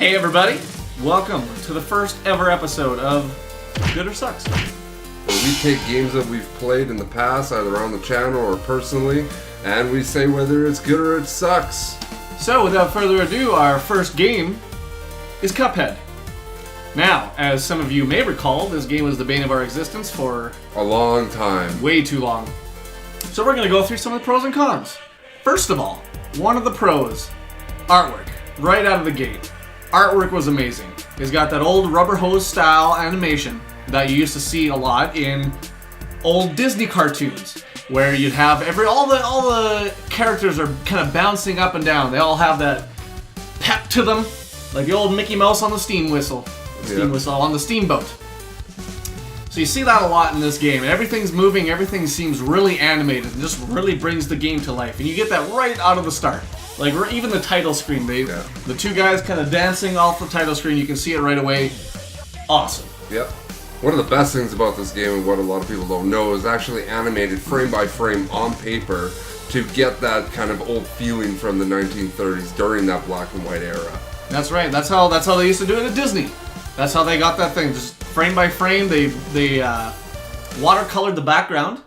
Hey everybody, welcome to the first ever episode of Good or Sucks. Where we take games that we've played in the past, either on the channel or personally, and we say whether it's good or it sucks. So without further ado, our first game is Cuphead. Now, as some of you may recall, this game was the bane of our existence for a long time. Way too long. So we're going to go through some of the pros and cons. First of all, one of the pros, artwork, right out of the gate. Artwork was amazing. It's got that old rubber hose style animation that you used to see a lot in old Disney cartoons, where you'd have all the characters are kind of bouncing up and down. They all have that pep to them, like the old Mickey Mouse on the steam whistle on the steamboat. So you see that a lot in this game. Everything's moving, everything seems really animated, and just really brings the game to life. And you get that right out of the start. Like, even the title screen, the two guys kind of dancing off the title screen, you can see it right away. Awesome. Yep. One of the best things about this game, and what a lot of people don't know, is actually animated frame by frame on paper to get that kind of old feeling from the 1930s during that black and white era. That's right. That's how they used to do it at Disney. That's how they got that thing. Just frame by frame, they watercolored the background,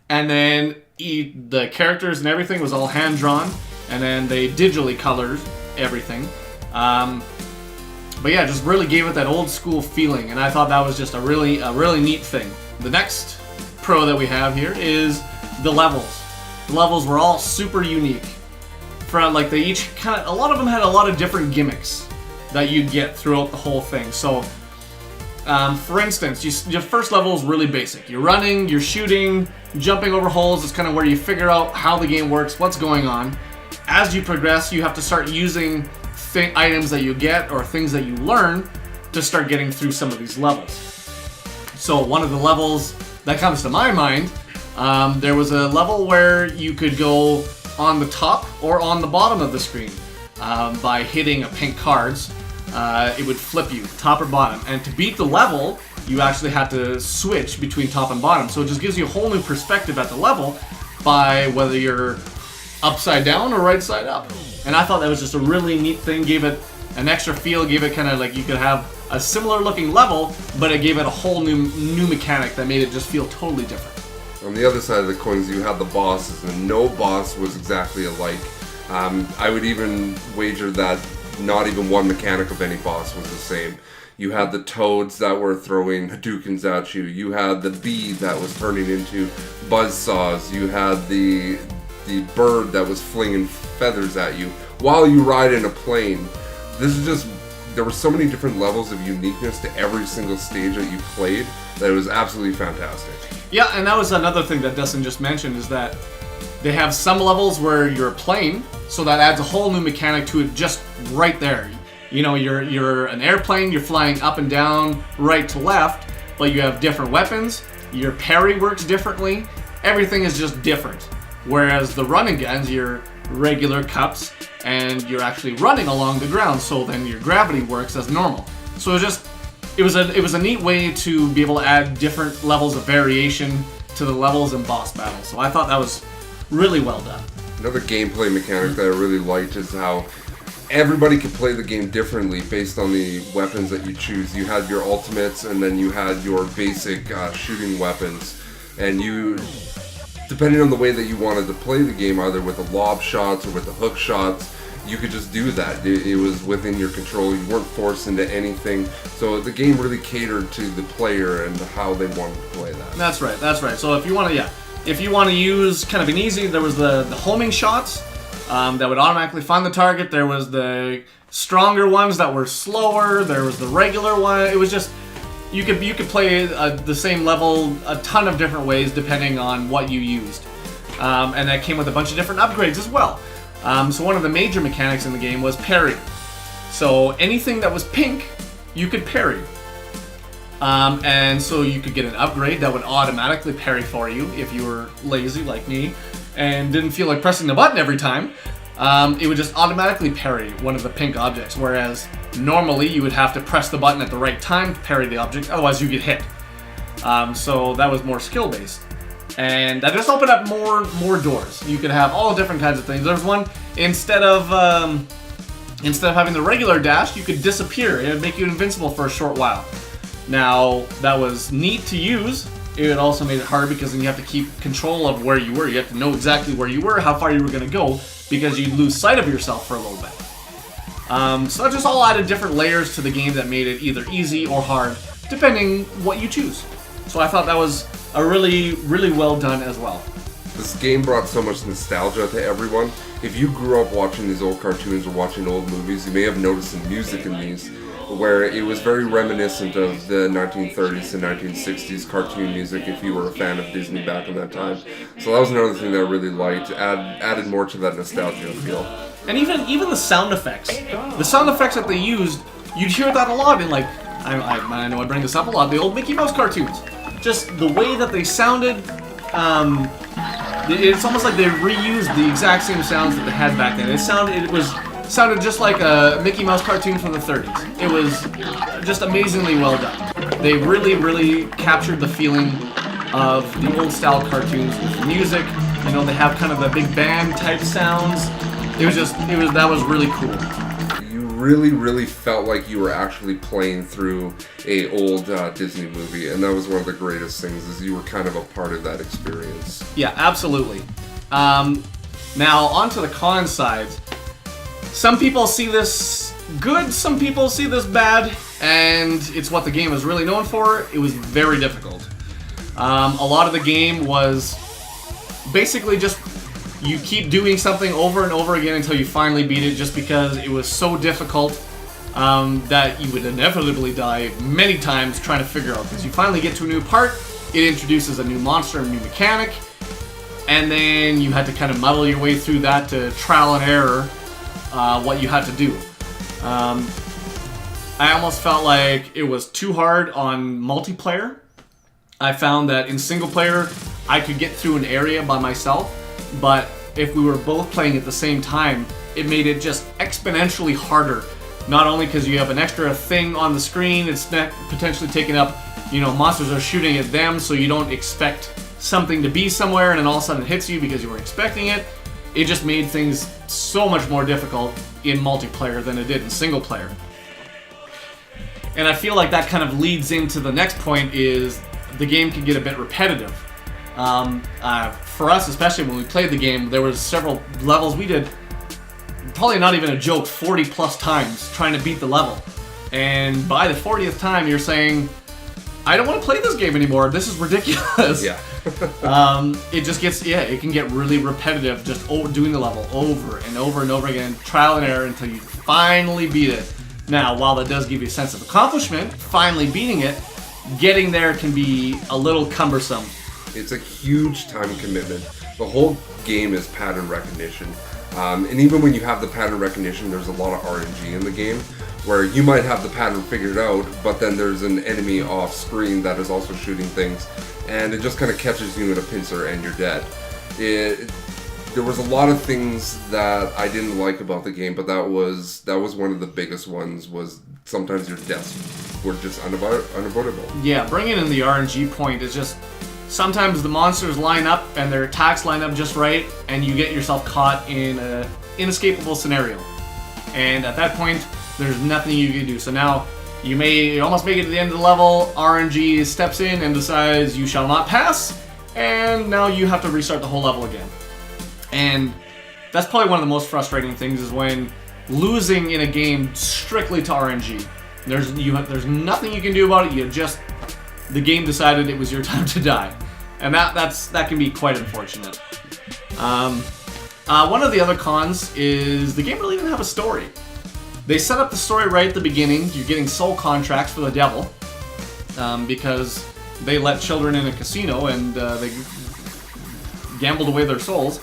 and then the characters and everything was all hand drawn. And then they digitally colored everything. But yeah, just really gave it that old school feeling, and I thought that was just a really neat thing. The next pro that we have here is the levels. The levels were all super unique. From like they each a lot of them had a lot of different gimmicks that you'd get throughout the whole thing. So, for instance, your first level is really basic. You're running, you're shooting, jumping over holes. It's kind of where you figure out how the game works, what's going on. As you progress, you have to start using items that you get or things that you learn to start getting through some of these levels. So one of the levels that comes to my mind, there was a level where you could go on the top or on the bottom of the screen by hitting a pink cards. It would flip you, top or bottom. And to beat the level, you actually had to switch between top and bottom. So it just gives you a whole new perspective at the level by whether you're upside down or right side up. And I thought that was just a really neat thing, gave it an extra feel, gave it kind of like you could have a similar looking level, but it gave it a whole new mechanic that made it just feel totally different. On the other side of the coins, you had the bosses, and no boss was exactly alike. I would even wager that not even one mechanic of any boss was the same. You had the toads that were throwing Hadoukens at you. You had the bee that was turning into buzzsaws. You had the bird that was flinging feathers at you while you ride in a plane. There were so many different levels of uniqueness to every single stage that you played that it was absolutely fantastic. Yeah, and that was another thing that Dustin just mentioned, is that they have some levels where you're playing, so that adds a whole new mechanic to it just right there. You know, you're an airplane, you're flying up and down, right to left, but you have different weapons, your parry works differently, everything is just different. Whereas the running guns, your regular cups, and you're actually running along the ground, so then your gravity works as normal. So it was a neat way to be able to add different levels of variation to the levels in boss battles. So I thought that was really well done. Another gameplay mechanic that I really liked is how everybody could play the game differently based on the weapons that you choose. You had your ultimates, and then you had your basic shooting weapons, and depending on the way that you wanted to play the game, either with the lob shots or with the hook shots, you could just do that. It was within your control. You weren't forced into anything. So the game really catered to the player and how they wanted to play that. That's right. So if you want to use kind of an easy, there was the homing shots that would automatically find the target. There was the stronger ones that were slower. There was the regular one. It was just you could play the same level a ton of different ways depending on what you used, and that came with a bunch of different upgrades as well. So one of the major mechanics in the game was parry. So anything that was pink, you could parry. And so you could get an upgrade that would automatically parry for you if you were lazy like me and didn't feel like pressing the button every time. It would just automatically parry one of the pink objects, whereas normally you would have to press the button at the right time to parry the object, otherwise you get hit. So that was more skill based. And that just opened up more doors. You could have all different kinds of things. There's one, instead of Instead of having the regular dash, you could disappear. It would make you invincible for a short while. Now, that was neat to use. It also made it hard because then you have to keep control of where you were. You have to know exactly where you were, how far you were going to go, because you'd lose sight of yourself for a little bit. So that just all added different layers to the game that made it either easy or hard, depending what you choose. So I thought that was a really, really well done as well. This game brought so much nostalgia to everyone. If you grew up watching these old cartoons or watching old movies, you may have noticed some music in these where it was very reminiscent of the 1930s and 1960s cartoon music if you were a fan of Disney back in that time. So that was another thing that I really liked, added more to that nostalgia feel. And even the sound effects. The sound effects that they used, you'd hear that a lot in, like, I know I bring this up a lot, the old Mickey Mouse cartoons. Just the way that they sounded, it's almost like they reused the exact same sounds that they had back then. It sounded just like a Mickey Mouse cartoon from the 30s. It was just amazingly well done. They really, really captured the feeling of the old style cartoons with the music. You know, they have kind of the big band type sounds. That was really cool. You really, really felt like you were actually playing through a old Disney movie, and that was one of the greatest things, is you were kind of a part of that experience. Yeah, absolutely. Now, onto the con side. Some people see this good, some people see this bad, and it's what the game is really known for. It was very difficult. A lot of the game was basically just you keep doing something over and over again until you finally beat it, just because it was so difficult that you would inevitably die many times trying to figure out. Because you finally get to a new part, it introduces a new monster, a new mechanic, and then you had to kind of muddle your way through that to trial and error what you had to do. I almost felt like it was too hard on multiplayer. I found that in single player, I could get through an area by myself, but if we were both playing at the same time, it made it just exponentially harder. Not only because you have an extra thing on the screen, it's potentially taking up, monsters are shooting at them, so you don't expect something to be somewhere, and then all of a sudden it hits you because you weren't expecting it. It just made things so much more difficult in multiplayer than it did in single player. And I feel like that kind of leads into the next point, is the game can get a bit repetitive. For us, especially when we played the game, there was several levels we did, probably not even a joke, 40 plus times trying to beat the level. And by the 40th time, you're saying, I don't want to play this game anymore. This is ridiculous. Yeah. It can get really repetitive, just doing the level over and over and over again, trial and error until you finally beat it. Now, while that does give you a sense of accomplishment, finally beating it, getting there can be a little cumbersome. It's a huge time commitment. The whole game is pattern recognition. And even when you have the pattern recognition, there's a lot of RNG in the game, where you might have the pattern figured out, but then there's an enemy off screen that is also shooting things, and it just kind of catches you in a pincer and you're dead. There was a lot of things that I didn't like about the game, but that was one of the biggest ones, was sometimes your deaths were just unavoidable. Yeah, bringing in the RNG point is just, sometimes the monsters line up and their attacks line up just right, and you get yourself caught in an inescapable scenario. And at that point, there's nothing you can do. So now, you may almost make it to the end of the level, RNG steps in and decides you shall not pass, and now you have to restart the whole level again. And that's probably one of the most frustrating things, is when losing in a game strictly to RNG. There's nothing you can do about it. The game decided it was your time to die, and that can be quite unfortunate. One of the other cons is the game really didn't have a story. They set up the story right at the beginning. You're getting soul contracts for the devil, because they let children in a casino and they gambled away their souls.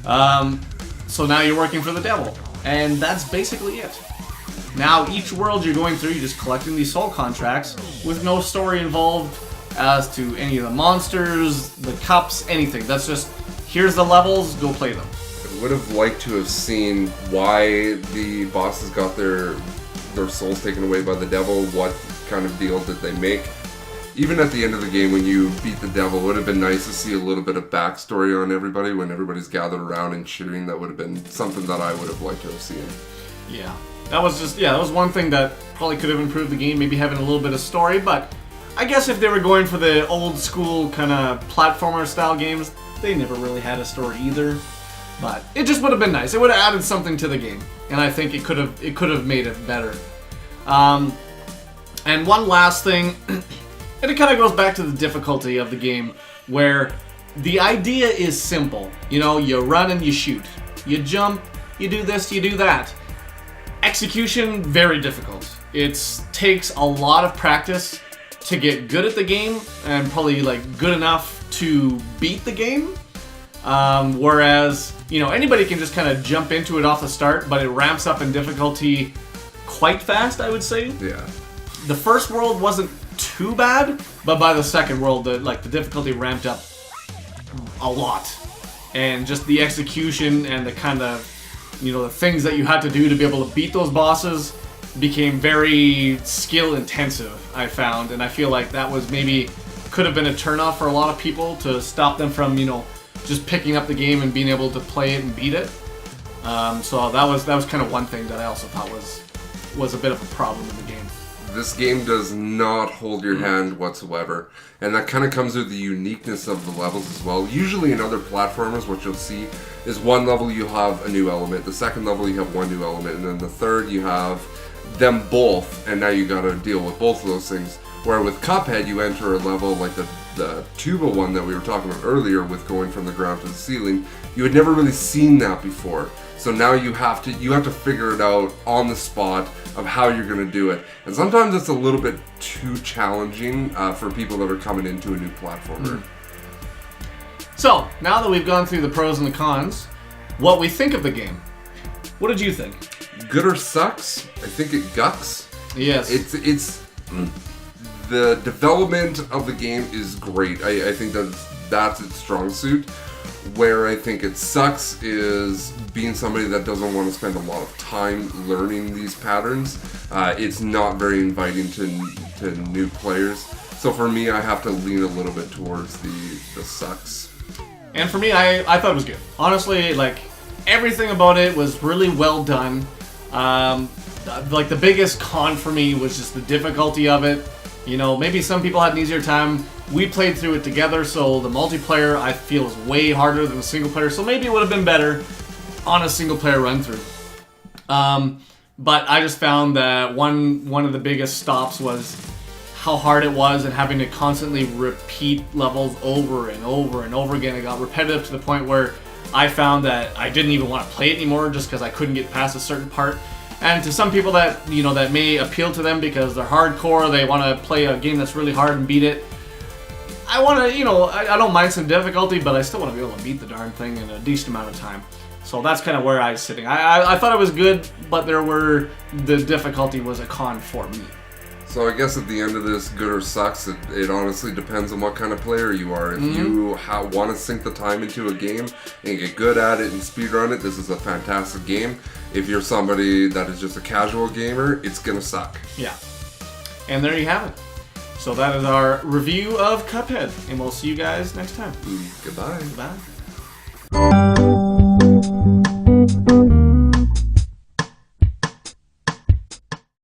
So now you're working for the devil, and that's basically it. Now, each world you're going through, you're just collecting these soul contracts with no story involved as to any of the monsters, the cups, anything. That's just, here's the levels, go play them. I would have liked to have seen why the bosses got their souls taken away by the devil. What kind of deal did they make? Even at the end of the game, when you beat the devil, it would have been nice to see a little bit of backstory on everybody when everybody's gathered around and cheering. That would have been something that I would have liked to have seen. Yeah. That was one thing that probably could have improved the game, maybe having a little bit of story, but I guess if they were going for the old school kind of platformer style games, they never really had a story either. But it just would have been nice. It would have added something to the game, and I think it could have made it better. And one last thing, and it kind of goes back to the difficulty of the game, where the idea is simple. You know, you run and you shoot. You jump, you do this, you do that. Execution, very difficult. It takes a lot of practice to get good at the game, and probably like good enough to beat the game. Whereas, you know, anybody can just kind of jump into it off the start, but it ramps up in difficulty quite fast, I would say. Yeah. The first world wasn't too bad, but by the second world, the difficulty ramped up a lot. And just the execution and the kind of, you know, the things that you had to do to be able to beat those bosses became very skill intensive, I found. And I feel like that was maybe could have been a turnoff for a lot of people to stop them from, you know, just picking up the game and being able to play it and beat it. So that was kind of one thing that I also thought was a bit of a problem in the game. This game does not hold your hand whatsoever, and that kind of comes with the uniqueness of the levels as well. Usually in other platformers, what you'll see is one level you have a new element, the second level you have one new element, and then the third you have them both, and now you got to deal with both of those things. Where with Cuphead, you enter a level like the tuba one that we were talking about earlier with going from the ground to the ceiling. You had never really seen that before. So now you have to figure it out on the spot of how you're going to do it. And sometimes it's a little bit too challenging for people that are coming into a new platformer. So, now that we've gone through the pros and the cons, what we think of the game. What did you think? Good or sucks? I think it gucks. Yes. It's the development of the game is great. I think that's its strong suit. Where I think it sucks is being somebody that doesn't want to spend a lot of time learning these patterns. It's not very inviting to new players. So for me, I have to lean a little bit towards the sucks. And for me, I thought it was good. Honestly, like, everything about it was really well done. Like, the biggest con for me was just the difficulty of it. You know, maybe some people had an easier time. We played through it together, so the multiplayer, I feel, is way harder than the single player. So maybe it would have been better on a single player run through. But I just found that one of the biggest stops was how hard it was and having to constantly repeat levels over and over and over again. It got repetitive to the point where I found that I didn't even want to play it anymore just because I couldn't get past a certain part. And to some people that, you know, that may appeal to them because they're hardcore, they want to play a game that's really hard and beat it. I want to, you know, I don't mind some difficulty, but I still want to be able to beat the darn thing in a decent amount of time. So that's kind of where I was sitting. I thought it was good, but the difficulty was a con for me. So I guess at the end of this, good or sucks, it honestly depends on what kind of player you are. If you want to sink the time into a game and get good at it and speedrun it, this is a fantastic game. If you're somebody that is just a casual gamer, it's going to suck. Yeah. And there you have it. So that is our review of Cuphead, and we'll see you guys next time. Goodbye. Goodbye.